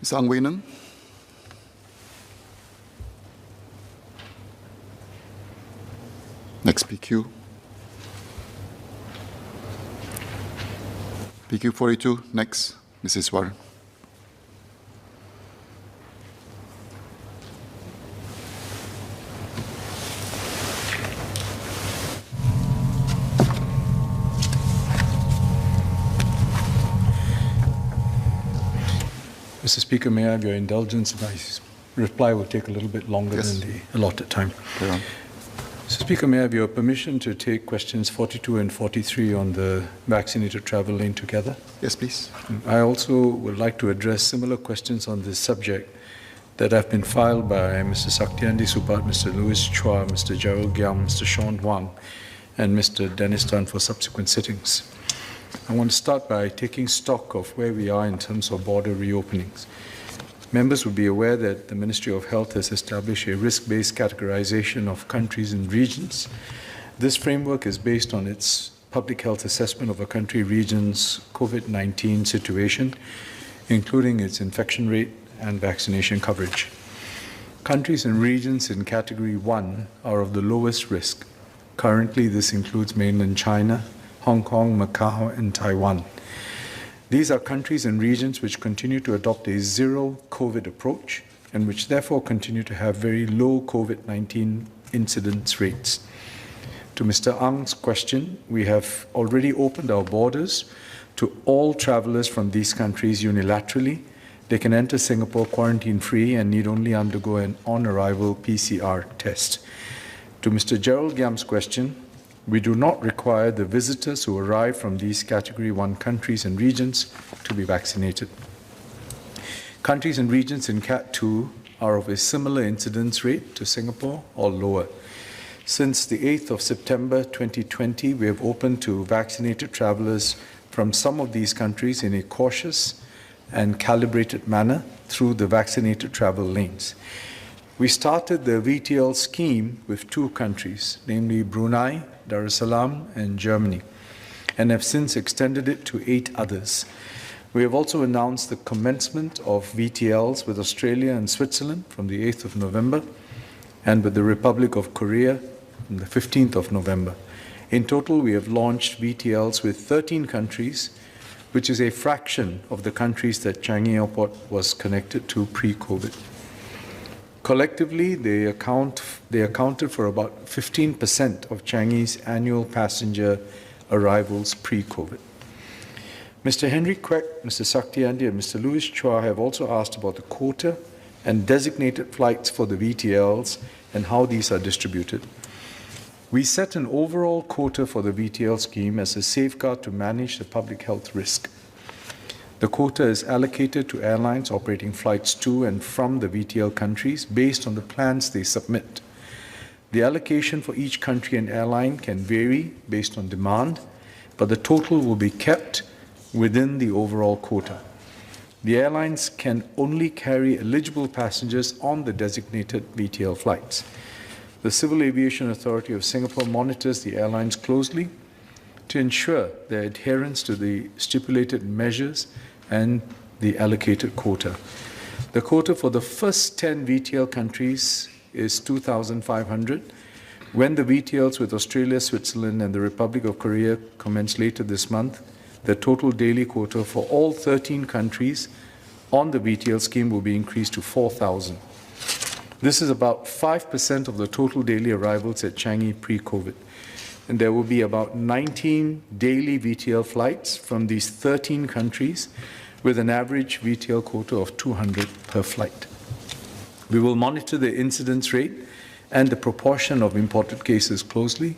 Ms. Ang Wei Neng. Next PQ. PQ 42, next, Ms. Iswaran. Mr. Speaker, may I have your indulgence? My reply will take a little bit longer than the allotted time. Mr. Speaker, may I have your permission to take questions 42 and 43 on the vaccinated travel lane together? Yes, please. I also would like to address similar questions on this subject that have been filed by Mr. Saktiandi Supat, Mr. Louis Chua, Mr. Gerald Giam, Mr. Sean Huang, and Mr. Dennis Tan for subsequent sittings. I want to start by taking stock of where we are in terms of border reopenings. Members will be aware that the Ministry of Health has established a risk-based categorization of countries and regions. This framework is based on its public health assessment of a country region's COVID-19 situation, including its infection rate and vaccination coverage. Countries and regions in Category 1 are of the lowest risk. Currently, this includes mainland China, Hong Kong, Macau, and Taiwan. These are countries and regions which continue to adopt a zero COVID approach and which therefore continue to have very low COVID-19 incidence rates. To Mr. Ang's question, we have already opened our borders to all travelers from these countries unilaterally. They can enter Singapore quarantine-free and need only undergo an on-arrival PCR test. To Mr. Gerald Giam's question, we do not require the visitors who arrive from these Category 1 countries and regions to be vaccinated. Countries and regions in Cat 2 are of a similar incidence rate to Singapore or lower. Since the 8th of September 2020, we have opened to vaccinated travelers from some of these countries in a cautious and calibrated manner through the vaccinated travel lanes. We started the VTL scheme with 2 countries, namely Brunei, Dar es Salaam, and Germany, and have since extended it to 8 others. We have also announced the commencement of VTLs with Australia and Switzerland from the 8th of November, and with the Republic of Korea on the 15th of November. In total, we have launched VTLs with 13 countries, which is a fraction of the countries that Changi Airport was connected to pre-COVID. Collectively, they accounted for about 15% of Changi's annual passenger arrivals pre-COVID. Mr. Henry Kwek, Mr. Saktiandi, and Mr. Louis Chua have also asked about the quota and designated flights for the VTLs and how these are distributed. We set an overall quota for the VTL scheme as a safeguard to manage the public health risk. The quota is allocated to airlines operating flights to and from the VTL countries based on the plans they submit. The allocation for each country and airline can vary based on demand, but the total will be kept within the overall quota. The airlines can only carry eligible passengers on the designated VTL flights. The Civil Aviation Authority of Singapore monitors the airlines closely to ensure their adherence to the stipulated measures and the allocated quota. The quota for the first 10 VTL countries is 2,500. When the VTLs with Australia, Switzerland, and the Republic of Korea commence later this month, the total daily quota for all 13 countries on the VTL scheme will be increased to 4,000. This is about 5% of the total daily arrivals at Changi pre-COVID. And there will be about 19 daily VTL flights from these 13 countries with an average VTL quota of 200 per flight. We will monitor the incidence rate and the proportion of imported cases closely,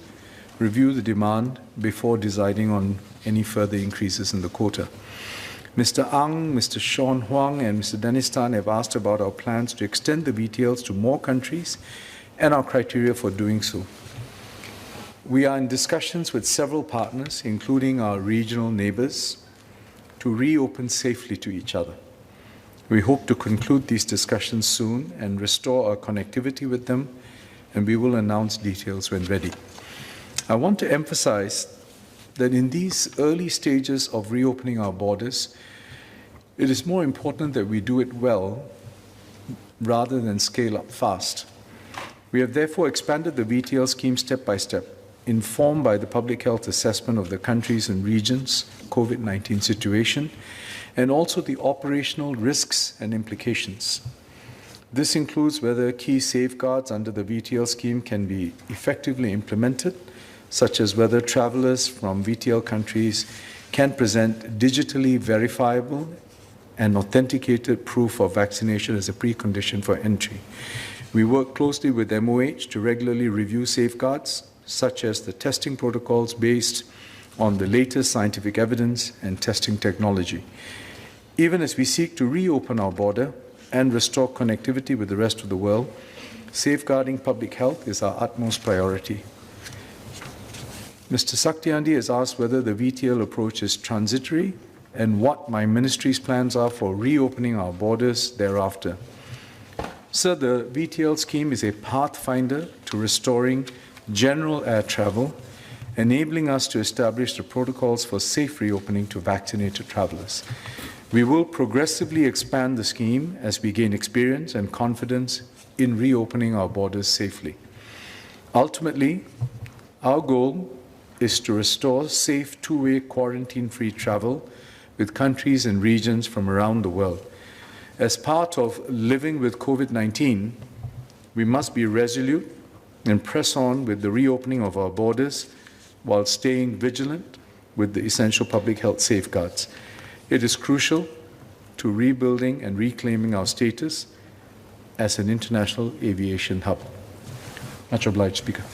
review the demand before deciding on any further increases in the quota. Mr. Ang, Mr. Sean Huang, and Mr. Dennis Tan have asked about our plans to extend the VTLs to more countries and our criteria for doing so. We are in discussions with several partners, including our regional neighbors, to reopen safely to each other. We hope to conclude these discussions soon and restore our connectivity with them, and we will announce details when ready. I want to emphasize that in these early stages of reopening our borders, It is more important that we do it well rather than scale up fast. We have therefore expanded the VTL scheme step by step, informed by the public health assessment of the countries and regions' COVID-19 situation, and also the operational risks and implications. This includes whether key safeguards under the VTL scheme can be effectively implemented, such as whether travelers from VTL countries can present digitally verifiable and authenticated proof of vaccination as a precondition for entry. We work closely with MOH to regularly review safeguards, such as the testing protocols based on the latest scientific evidence and testing technology. Even as we seek to reopen our border and restore connectivity with the rest of the world, safeguarding public health is our utmost priority. Mr. Saktiandi has asked whether the VTL approach is transitory and what my ministry's plans are for reopening our borders thereafter. Sir, the VTL scheme is a pathfinder to restoring general air travel, enabling us to establish the protocols for safe reopening to vaccinated travelers. We will progressively expand the scheme as we gain experience and confidence in reopening our borders safely. Ultimately, our goal is to restore safe two-way quarantine-free travel with countries and regions from around the world. As part of living with COVID-19, we must be resolute and press on with the reopening of our borders while staying vigilant with the essential public health safeguards. It is crucial to rebuilding and reclaiming our status as an international aviation hub. Much obliged, Speaker.